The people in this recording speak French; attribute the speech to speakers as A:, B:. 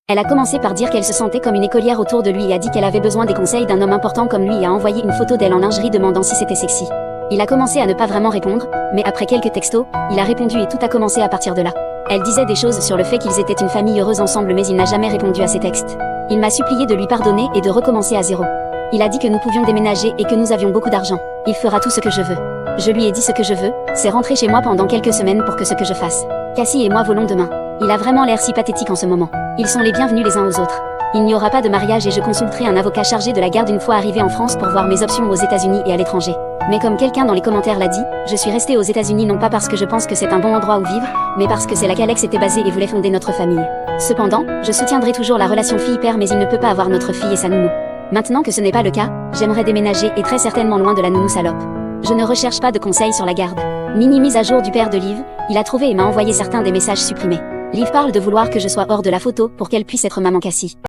A: Elle a commencé par dire qu'elle se sentait comme une écolière autour de lui et a dit qu'elle avait besoin des conseils d'un homme important comme lui et a envoyé une photo d'elle en lingerie demandant si c'était sexy. Il a commencé à ne pas vraiment répondre, mais après quelques textos, il a répondu et tout a commencé à partir de là. Elle disait des choses sur le fait qu'ils étaient une famille heureuse ensemble mais il n'a jamais répondu à ses textes. Il m'a supplié de lui pardonner et de recommencer à zéro. Il a dit que nous pouvions déménager et que nous avions beaucoup d'argent. Il fera tout ce que je veux. Je lui ai dit ce que je veux, c'est rentrer chez moi pendant quelques semaines pour que ce que je fasse. Cassie et moi volons demain. Il a vraiment l'air si pathétique en ce moment. Ils sont les bienvenus les uns aux autres. Il n'y aura pas de mariage et je consulterai un avocat chargé de la garde une fois arrivé en France pour voir mes options aux États-Unis et à l'étranger. Mais comme quelqu'un dans les commentaires l'a dit, je suis restée aux États-Unis non pas parce que je pense que c'est un bon endroit où vivre, mais parce que c'est là qu'Alex était basé et voulait fonder notre famille. Cependant, je soutiendrai toujours la relation fille-père mais il ne peut pas avoir notre fille et sa nounou. Maintenant que ce n'est pas le cas, j'aimerais déménager et très certainement loin de la nounou salope. Je ne recherche pas de conseils sur la garde. Mini mise à jour du père de Liv, il a trouvé et m'a envoyé certains des messages supprimés. Liv parle de vouloir que je sois hors de la photo pour qu'elle puisse être maman Cassie.